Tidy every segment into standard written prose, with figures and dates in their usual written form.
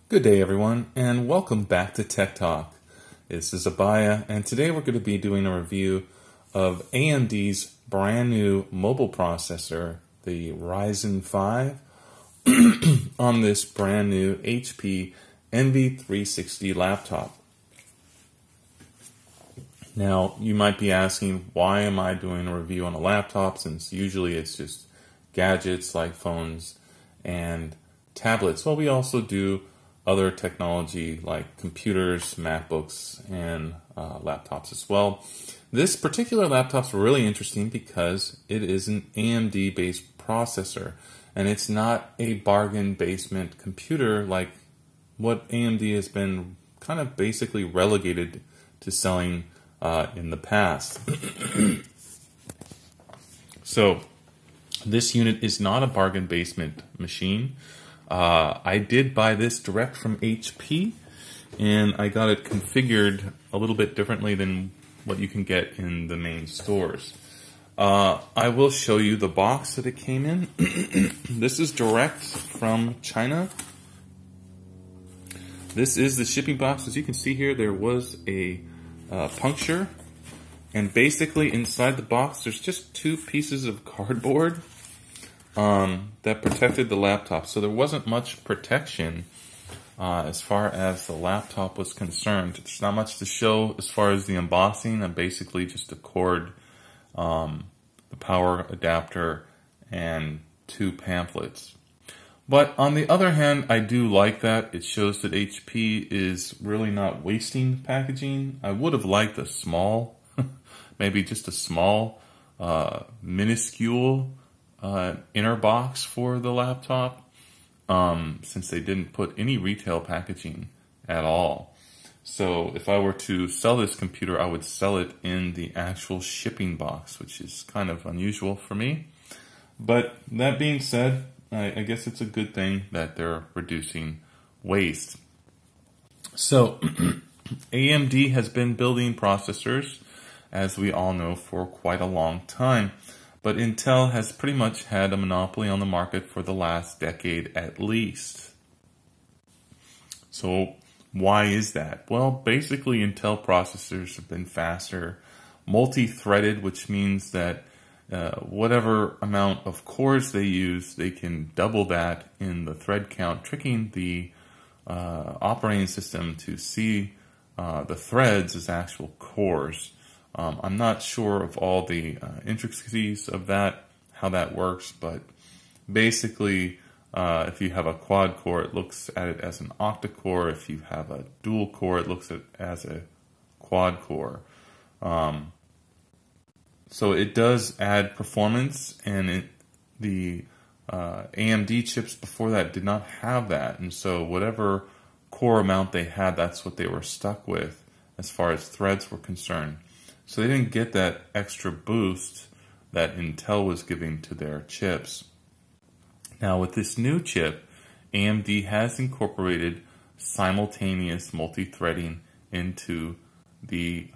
Good day everyone, and welcome back to Tech Talk. This is Abaya, and today we're going to be doing a review of AMD's brand new mobile processor, the Ryzen 5, on this brand new HP NV360 laptop. Now, you might be asking, why am I doing a review on a laptop, since usually it's just gadgets like phones and tablets. Well, we also do other technology like computers, MacBooks, and laptops as well. This particular laptop's really interesting because it is an AMD-based processor, and it's not a bargain basement computer like what AMD has been kind of basically relegated to selling in the past. So this unit is not a bargain basement machine. I did buy this direct from HP, and I got it configured a little bit differently than what you can get in the main stores. I will show you the box that it came in. This is direct from China. This is the shipping box. As you can see here, there was a puncture, and basically inside the box there's just two pieces of cardboard that protected the laptop. So there wasn't much protection as far as the laptop was concerned. There's not much to show as far as the embossing, and basically just a cord, the power adapter, and two pamphlets. But on the other hand, I do like that. It shows that HP is really not wasting packaging. I would have liked a small, maybe just a small, minuscule inner box for the laptop, since they didn't put any retail packaging at all. So if I were to sell this computer, I would sell it in the actual shipping box, which is kind of unusual for me. But that being said, I guess it's a good thing that they're reducing waste. So AMD has been building processors, as we all know, for quite a long time. But Intel has pretty much had a monopoly on the market for the last decade at least. So why is that? Well, basically Intel processors have been faster, multi-threaded, which means that whatever amount of cores they use, they can double that in the thread count, tricking the operating system to see the threads as actual cores. I'm not sure of all the intricacies of that, how that works, but basically if you have a quad core, it looks at it as an octa-core. If you have a dual core, it looks at it as a quad core. So it does add performance, and the AMD chips before that did not have that, and so whatever core amount they had, that's what they were stuck with as far as threads were concerned. So they didn't get that extra boost that Intel was giving to their chips. Now with this new chip, AMD has incorporated simultaneous multi-threading into the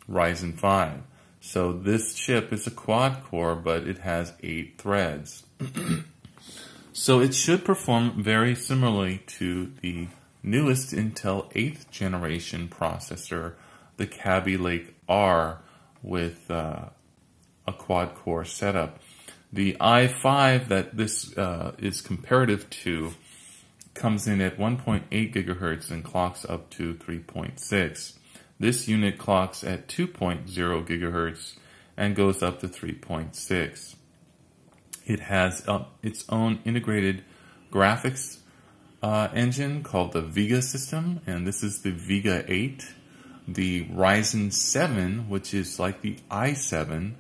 Ryzen 5. So this chip is a quad core, but it has 8 threads. So it should perform very similarly to the newest Intel 8th generation processor, the Kaby Lake R, with a quad core setup. The i5 that this is comparative to comes in at 1.8 gigahertz and clocks up to 3.6. This unit clocks at 2.0 gigahertz and goes up to 3.6. It has its own integrated graphics engine called the Vega system, and this is the Vega 8. The Ryzen 7, which is like the i7,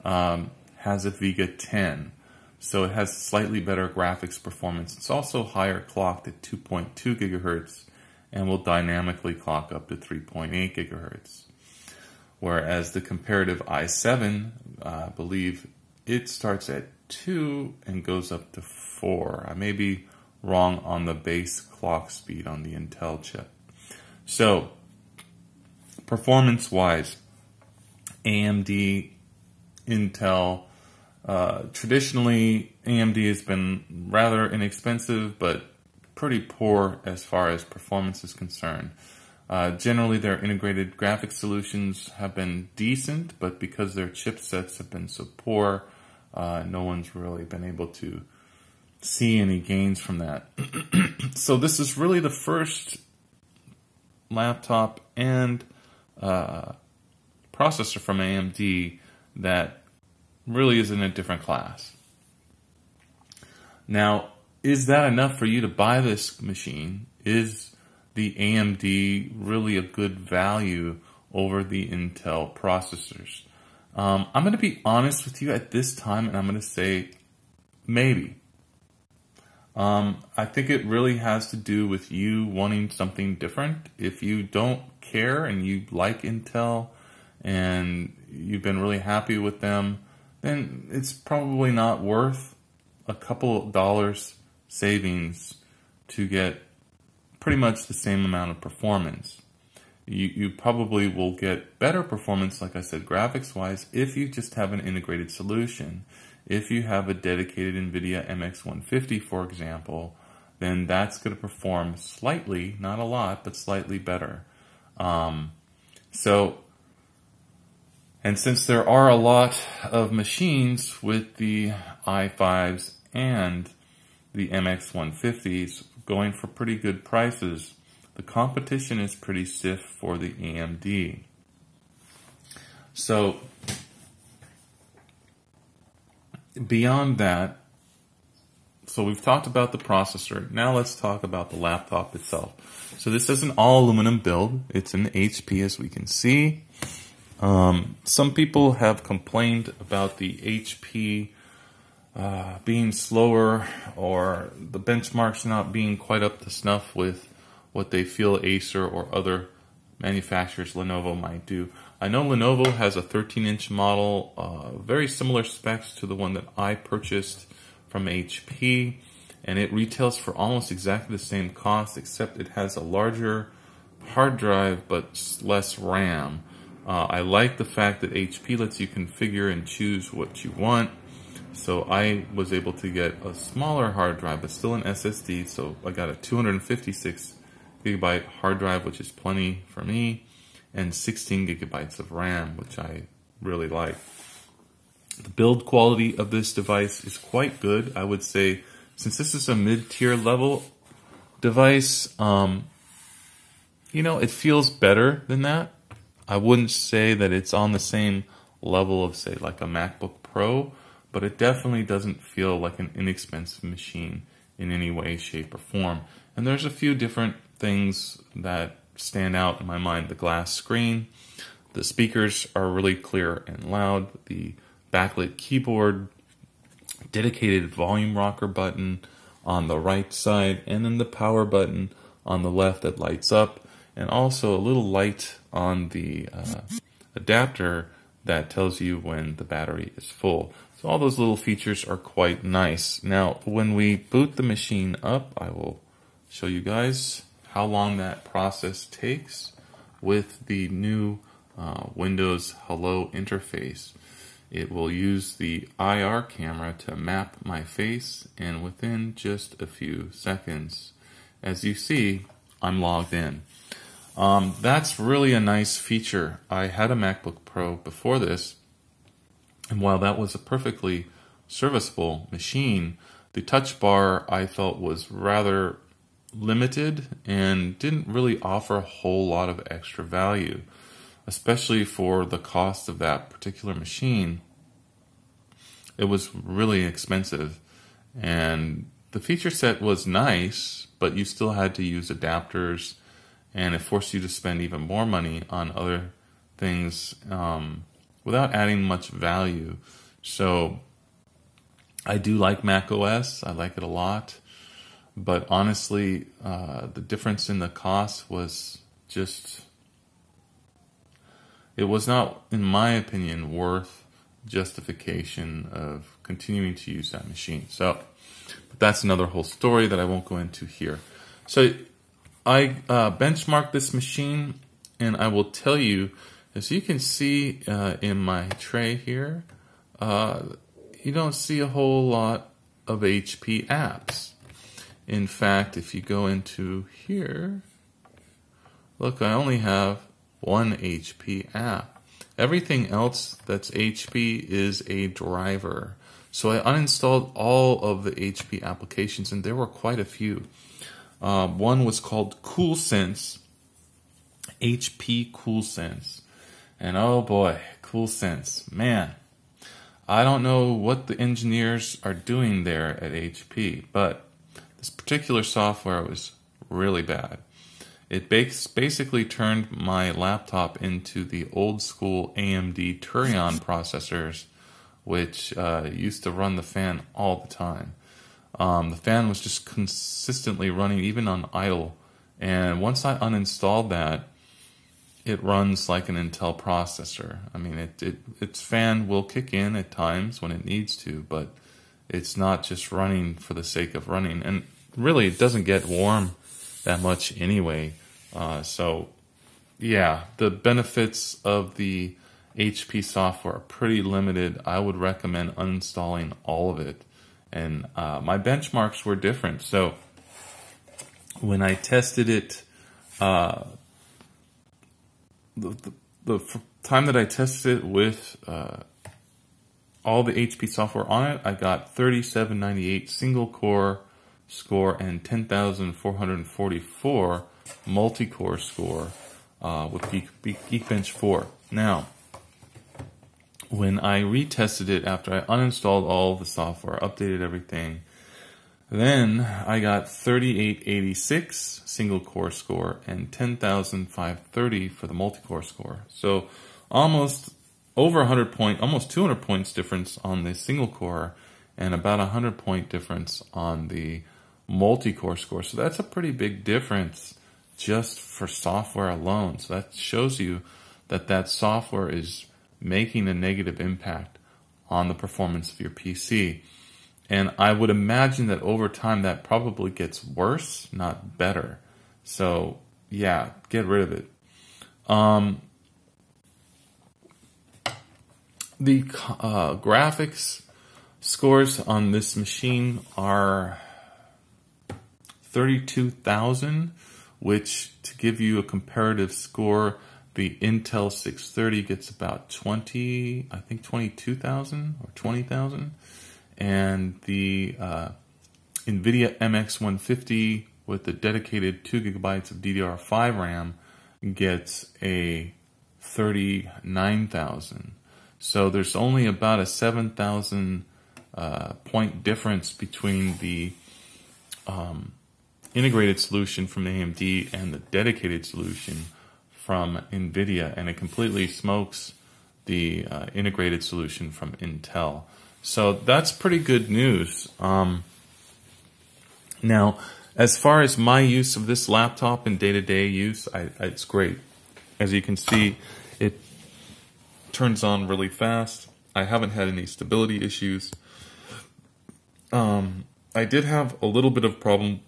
has a Vega 10. So it has slightly better graphics performance. It's also higher clocked at 2.2 gigahertz and will dynamically clock up to 3.8 gigahertz. Whereas the comparative i7, I believe it starts at 2 and goes up to 4. I may be wrong on the base clock speed on the Intel chip. So performance-wise, AMD, Intel, traditionally AMD has been rather inexpensive, but pretty poor as far as performance is concerned. Generally, their integrated graphics solutions have been decent, but because their chipsets have been so poor, no one's really been able to see any gains from that. So this is really the first laptop and processor from AMD that really is in a different class. Now, is that enough for you to buy this machine? Is the AMD really a good value over the Intel processors? I'm going to be honest with you at this time, and I'm going to say maybe. I think it really has to do with you wanting something different. If you don't care and you like Intel and you've been really happy with them, then it's probably not worth a couple dollars savings to get pretty much the same amount of performance. You probably will get better performance, like I said, graphics-wise, if you just have an integrated solution. If you have a dedicated NVIDIA MX150, for example, then that's going to perform slightly, not a lot, but slightly better. And since there are a lot of machines with the i5s and the MX150s going for pretty good prices, the competition is pretty stiff for the AMD. So beyond that, so we've talked about the processor. Now let's talk about the laptop itself. So this is an all aluminum build. It's an HP, as we can see. Some people have complained about the HP being slower, or the benchmarks not being quite up to snuff with what they feel Acer or other manufacturers, Lenovo, might do. I know Lenovo has a 13-inch model, very similar specs to the one that I purchased from HP, and it retails for almost exactly the same cost, except it has a larger hard drive but less RAM. I like the fact that HP lets you configure and choose what you want. So I was able to get a smaller hard drive, but still an SSD. So I got a 256 gigabyte hard drive, which is plenty for me, and 16 gigabytes of RAM, which I really like. The build quality of this device is quite good. I would say, since this is a mid-tier level device, you know, it feels better than that. I wouldn't say that it's on the same level of, say, like a MacBook Pro, but it definitely doesn't feel like an inexpensive machine in any way, shape, or form. And there's a few different things that stand out in my mind. The glass screen, the speakers are really clear and loud, the backlit keyboard, dedicated volume rocker button on the right side, and then the power button on the left that lights up, and also a little light on the adapter that tells you when the battery is full. So all those little features are quite nice. Now, when we boot the machine up, I will show you guys how long that process takes with the new Windows Hello interface. It will use the IR camera to map my face, and within just a few seconds, as you see, I'm logged in. That's really a nice feature. I had a MacBook Pro before this, and while that was a perfectly serviceable machine, the touch bar I felt was rather limited and didn't really offer a whole lot of extra value, especially for the cost of that particular machine. It was really expensive, and the feature set was nice, but you still had to use adapters, and it forced you to spend even more money on other things without adding much value. So I do like Mac OS. I like it a lot. But honestly, the difference in the cost was just, it was not, in my opinion, worth justification of continuing to use that machine. So, but that's another whole story that I won't go into here. So I benchmarked this machine, and I will tell you, as you can see in my tray here, you don't see a whole lot of HP apps. In fact, if you go into here, look, I only have one HP app. Everything else that's HP is a driver. So I uninstalled all of the HP applications, and there were quite a few. One was called CoolSense, HP CoolSense. And oh boy, CoolSense, man. I don't know what the engineers are doing there at HP, but this particular software was really bad. It basically turned my laptop into the old school AMD Turion processors, which used to run the fan all the time. The fan was just consistently running, even on idle. And once I uninstalled that, it runs like an Intel processor. I mean, its fan will kick in at times when it needs to, but it's not just running for the sake of running. And really, it doesn't get warm that much anyway. So, yeah, the benefits of the HP software are pretty limited. I would recommend uninstalling all of it. And my benchmarks were different. So, when I tested it, the time that I tested it with all the HP software on it, I got 3798 single core score and 10,444 multi-core score with Geekbench 4. Now, when I retested it after I uninstalled all the software, updated everything, then I got 3886 single core score and 10,530 for the multi-core score. So almost over 100 point, almost 200 points difference on the single core and about 100 point difference on the multi-core score. So that's a pretty big difference just for software alone. So that shows you that that software is making a negative impact on the performance of your PC. And I would imagine that over time that probably gets worse, not better. So yeah, get rid of it. The graphics scores on this machine are 32,000, which, to give you a comparative score, the Intel 630 gets about 22,000 or 20,000. And the NVIDIA MX150 with the dedicated 2 gigabytes of DDR5 RAM gets a 39,000. So there's only about a 7,000 point difference between the integrated solution from AMD and the dedicated solution from NVIDIA, and it completely smokes the integrated solution from Intel. So that's pretty good news. Now, as far as my use of this laptop in day-to-day use, it's great. As you can see, it turns on really fast. I haven't had any stability issues. I did have a little bit of problem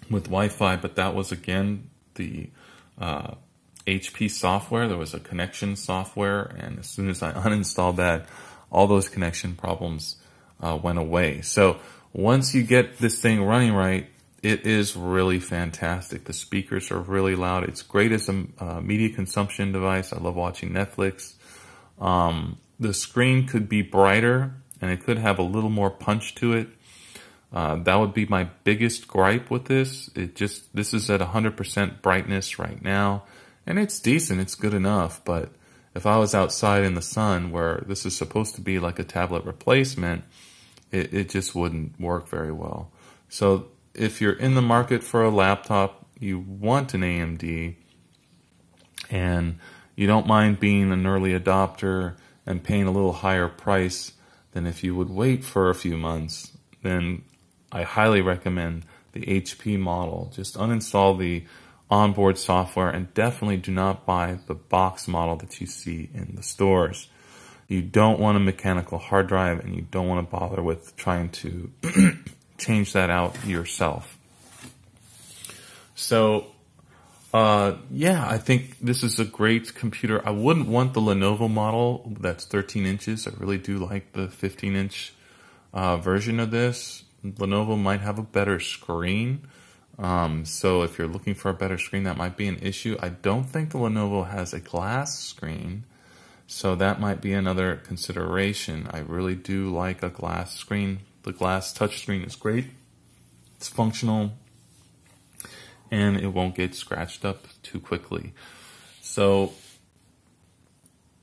with Wi-Fi, but that was, again, the HP software. There was a connection software, and as soon as I uninstalled that, all those connection problems went away. So once you get this thing running right, it is really fantastic. The speakers are really loud. It's great as a media consumption device. I love watching Netflix. The screen could be brighter, and it could have a little more punch to it. That would be my biggest gripe with this. This is at 100% brightness right now, and it's decent. It's good enough, but if I was outside in the sun where this is supposed to be like a tablet replacement, it just wouldn't work very well. So if you're in the market for a laptop, you want an AMD, and you don't mind being an early adopter and paying a little higher price than if you would wait for a few months, then I highly recommend the HP model. Just uninstall the onboard software and definitely do not buy the box model that you see in the stores. You don't want a mechanical hard drive, and you don't want to bother with trying to change that out yourself. So yeah, I think this is a great computer. I wouldn't want the Lenovo model that's 13 inches. I really do like the 15-inch version of this. Lenovo might have a better screen. So if you're looking for a better screen, that might be an issue. I don't think the Lenovo has a glass screen, so that might be another consideration. I really do like a glass screen. The glass touchscreen is great. It's functional, and it won't get scratched up too quickly. So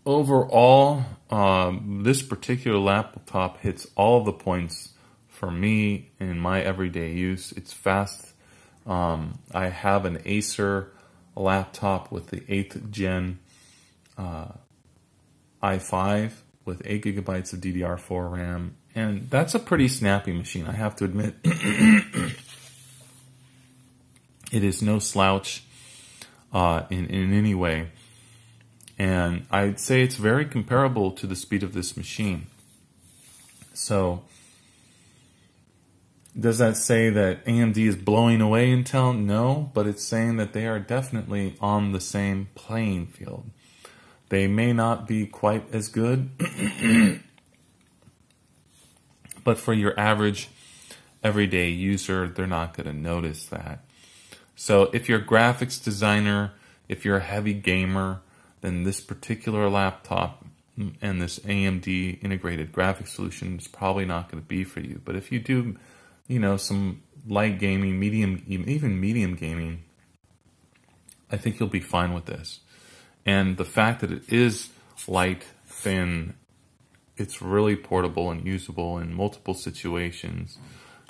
overall, this particular laptop hits all of the points for me in my everyday use. It's fast. I have an Acer laptop with the 8th gen i5 with 8 gigabytes of DDR4 RAM, and that's a pretty snappy machine, I have to admit. It is no slouch in any way, and I'd say it's very comparable to the speed of this machine. So does that say that AMD is blowing away Intel? No, but it's saying that they are definitely on the same playing field. They may not be quite as good, but for your average everyday user, they're not going to notice that. So if you're a graphics designer, if you're a heavy gamer, then this particular laptop and this AMD integrated graphics solution is probably not going to be for you. But if you do, you know, some light gaming, medium, even medium gaming, I think you'll be fine with this. And the fact that it is light, thin, it's really portable and usable in multiple situations.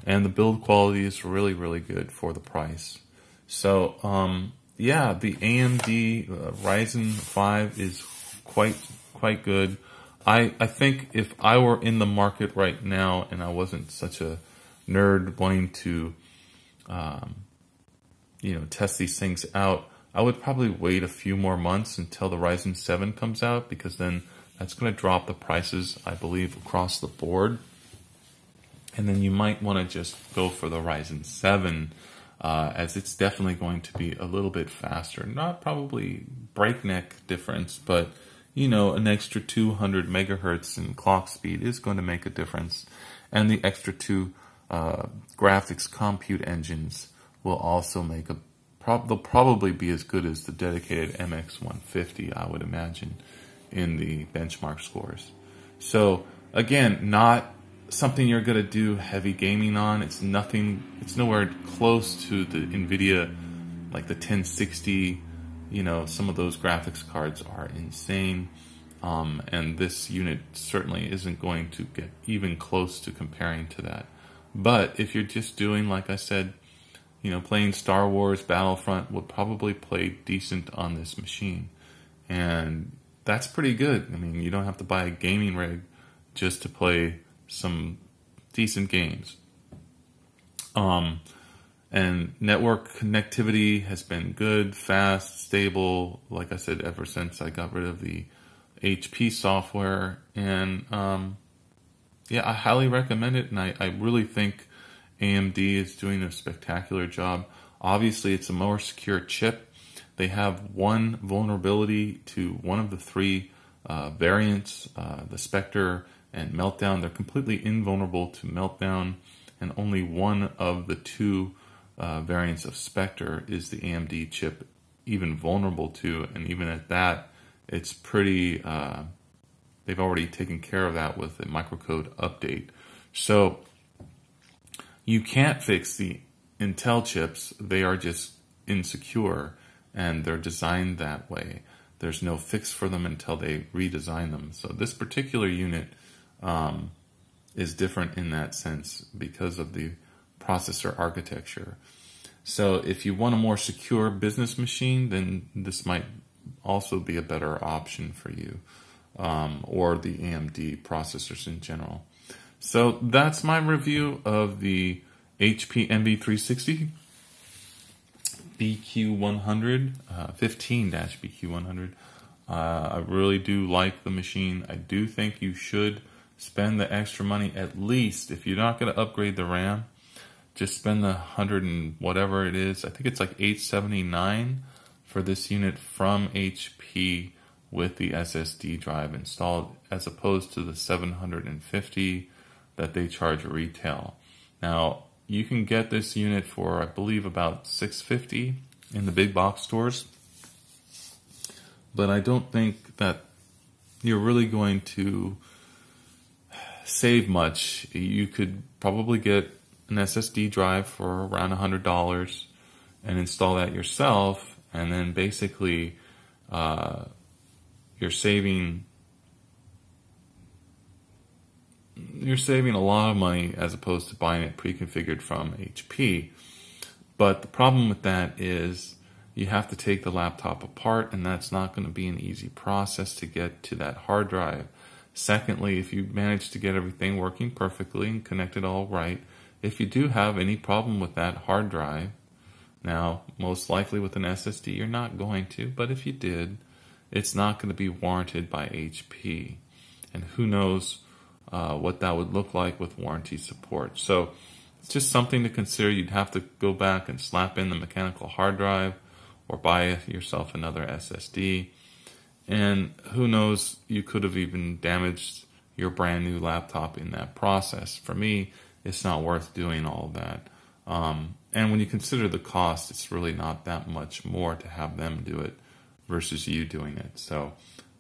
And the build quality is really, really good for the price. So, yeah, the AMD Ryzen 5 is quite good. I think if I were in the market right now and I wasn't such a nerd wanting to, you know, test these things out, I would probably wait a few more months until the Ryzen 7 comes out, because then that's going to drop the prices, I believe, across the board. And then you might want to just go for the Ryzen 7, as it's definitely going to be a little bit faster. Not probably breakneck difference, but, you know, an extra 200 megahertz in clock speed is going to make a difference. And the extra 2 graphics compute engines will also make a they'll probably be as good as the dedicated MX150, I would imagine, in the benchmark scores. So again, not something you're going to do heavy gaming on. It's nowhere close to the NVIDIA, like the 1060. You know, some of those graphics cards are insane. And this unit certainly isn't going to get even close to comparing to that. But if you're just doing, like I said, you know, playing Star Wars Battlefront, would probably play decent on this machine. And that's pretty good. I mean, you don't have to buy a gaming rig just to play some decent games. And network connectivity has been good, fast, stable, like I said, ever since I got rid of the HP software. And yeah, I highly recommend it, and I really think AMD is doing a spectacular job. Obviously, it's a more secure chip. They have one vulnerability to one of the 3 variants, the Spectre and Meltdown. They're completely invulnerable to Meltdown, and only one of the 2 variants of Spectre is the AMD chip even vulnerable to, and even at that, it's pretty, they've already taken care of that with a microcode update. So you can't fix the Intel chips. They are just insecure, and they're designed that way. There's no fix for them until they redesign them. So this particular unit is different in that sense because of the processor architecture. So if you want a more secure business machine, then this might also be a better option for you, or the AMD processors in general. So that's my review of the HP NV360 BQ100, 15-BQ100. I really do like the machine. I do think you should spend the extra money, at least if you're not going to upgrade the RAM. Just spend the 100 and whatever it is. I think it's like $879 for this unit from HP with the SSD drive installed, as opposed to the $750 that they charge retail. Now, you can get this unit for, I believe, about $650 in the big box stores. But I don't think that you're really going to save much. You could probably get an SSD drive for around $100 and install that yourself, and then basically you're saving a lot of money as opposed to buying it pre-configured from HP. But the problem with that is you have to take the laptop apart, and that's not going to be an easy process to get to that hard drive. Secondly, if you manage to get everything working perfectly and connected all right, if you do have any problem with that hard drive, now most likely with an SSD you're not going to, but if you did, it's not going to be warranted by HP. And who knows what that would look like with warranty support. So it's just something to consider. You'd have to go back and slap in the mechanical hard drive or buy yourself another SSD. And who knows, you could have even damaged your brand new laptop in that process. For me, it's not worth doing all of that. And when you consider the cost, it's really not that much more to have them do it versus you doing it. So,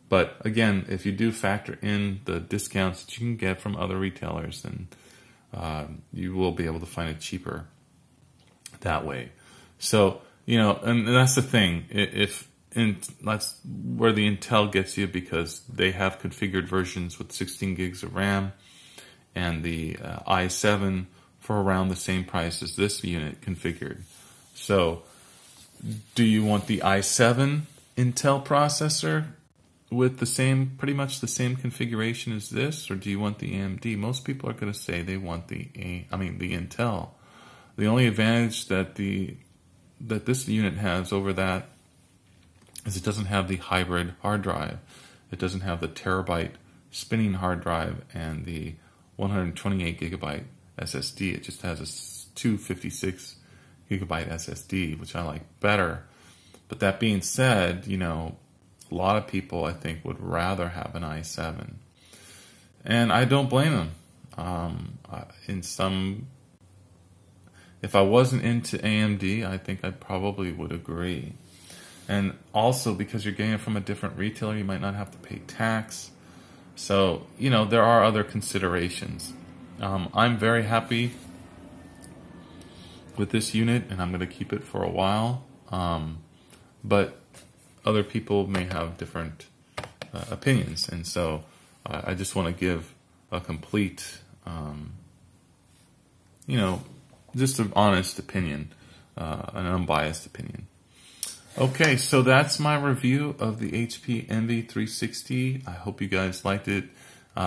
but again, if you do factor in the discounts that you can get from other retailers, then you will be able to find it cheaper that way. So, you know, and that's the thing. That's where the Intel gets you, because they have configured versions with 16 gigs of RAM and the i7 for around the same price as this unit configured. So, do you want the i7 Intel processor with the same, pretty much the same configuration as this, or do you want the AMD? Most people are going to say they want the Intel. The only advantage that this unit has over that is it doesn't have the hybrid hard drive. It doesn't have the terabyte spinning hard drive and the 128 gigabyte SSD. It just has a 256 gigabyte SSD, which I like better. But that being said, you know, a lot of people, I think, would rather have an i7. And I don't blame them. If I wasn't into AMD, I think I probably would agree. And also, because you're getting it from a different retailer, you might not have to pay tax. So, you know, there are other considerations. I'm very happy with this unit, and I'm going to keep it for a while. But other people may have different opinions, and so I just want to give a complete, you know, just an honest opinion, an unbiased opinion. Okay, so that's my review of the HP Envy 360. I hope you guys liked it.